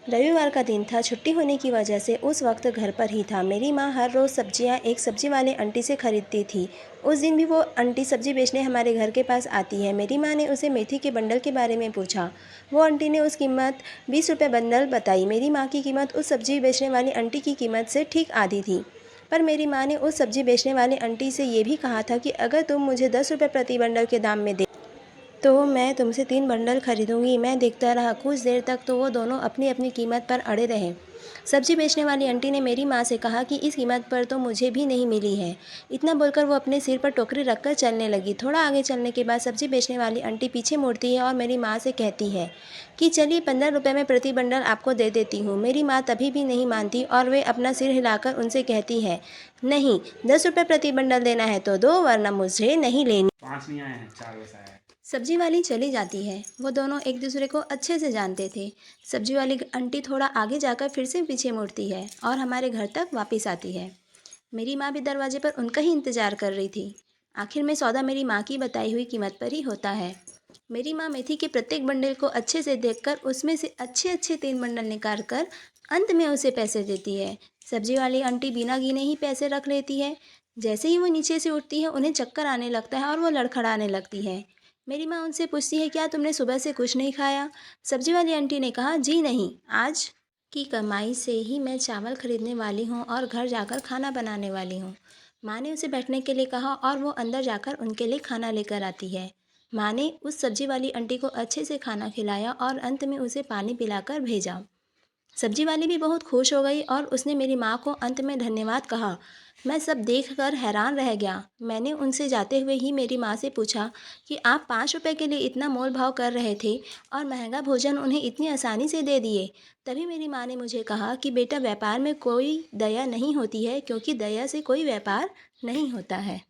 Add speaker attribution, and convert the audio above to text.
Speaker 1: रविवार का दिन था। छुट्टी होने की वजह से उस वक्त घर पर ही था। मेरी माँ हर रोज़ सब्जियाँ एक सब्जी वाले आंटी से खरीदती थी। उस दिन भी वो आंटी सब्जी बेचने हमारे घर के पास आती है। मेरी माँ ने उसे मेथी के बंडल के बारे में पूछा। वो आंटी ने उस कीमत 20 रुपये बंडल बताई। मेरी माँ की कीमत उस सब्जी बेचने वाली आंटी की कीमत से ठीक आधी थी। पर मेरी माँ ने उस सब्जी बेचने वाली आंटी से ये भी कहा था कि अगर तुम मुझे 10 रुपये प्रति बंडल के दाम में दे तो मैं तुमसे 3 बंडल खरीदूंगी। मैं देखता रहा। कुछ देर तक तो वो दोनों अपनी अपनी कीमत पर अड़े रहे। सब्जी बेचने वाली आंटी ने मेरी माँ से कहा कि इस कीमत पर तो मुझे भी नहीं मिली है। इतना बोलकर वो अपने सिर पर टोकरी रखकर चलने लगी। थोड़ा आगे चलने के बाद सब्जी बेचने वाली आंटी पीछे मुड़ती है और मेरी माँ से कहती है कि चलिए 15 रुपये में प्रति बंडल आपको दे देती हूँ। मेरी माँ तभी भी नहीं मानती और वे अपना सिर हिलाकर उनसे कहती है, नहीं, 10 रुपये प्रति बंडल देना है तो दो, वरना मुझे नहीं लेनी।
Speaker 2: 5 नहीं आए हैं, 4 बस आए हैं।
Speaker 1: सब्जी वाली चली जाती है। वो दोनों एक दूसरे को अच्छे से जानते थे। सब्जी वाली आंटी थोड़ा आगे जाकर फिर से पीछे मुड़ती है और हमारे घर तक वापस आती है। मेरी माँ भी दरवाजे पर उनका ही इंतज़ार कर रही थी। आखिर में सौदा मेरी माँ की बताई हुई कीमत पर ही होता है। मेरी माँ मेथी के प्रत्येक बंडल को अच्छे से देखकर उसमें से अच्छे अच्छे 3 बंडल निकाल कर अंत में उसे पैसे देती है। सब्जी वाली आंटी बिना गिने ही पैसे रख लेती है। जैसे ही वो नीचे से उठती है उन्हें चक्कर आने लगता है और वो लड़खड़ाने लगती है। मेरी माँ उनसे पूछती है, क्या तुमने सुबह से कुछ नहीं खाया? सब्जी वाली आंटी ने कहा, जी नहीं, आज की कमाई से ही मैं चावल खरीदने वाली हूँ और घर जाकर खाना बनाने वाली हूँ। माँ ने उसे बैठने के लिए कहा और वो अंदर जाकर उनके लिए खाना लेकर आती है। माँ ने उस सब्जी वाली आंटी को अच्छे से खाना खिलाया और अंत में उसे पानी पिलाकर भेजा। सब्जी वाली भी बहुत खुश हो गई और उसने मेरी माँ को अंत में धन्यवाद कहा। मैं सब देखकर हैरान रह गया। मैंने उनसे जाते हुए ही मेरी माँ से पूछा कि आप 5 रुपए के लिए इतना मोल भाव कर रहे थे और महंगा भोजन उन्हें इतनी आसानी से दे दिए। तभी मेरी माँ ने मुझे कहा कि बेटा, व्यापार में कोई दया नहीं होती है, क्योंकि दया से कोई व्यापार नहीं होता है।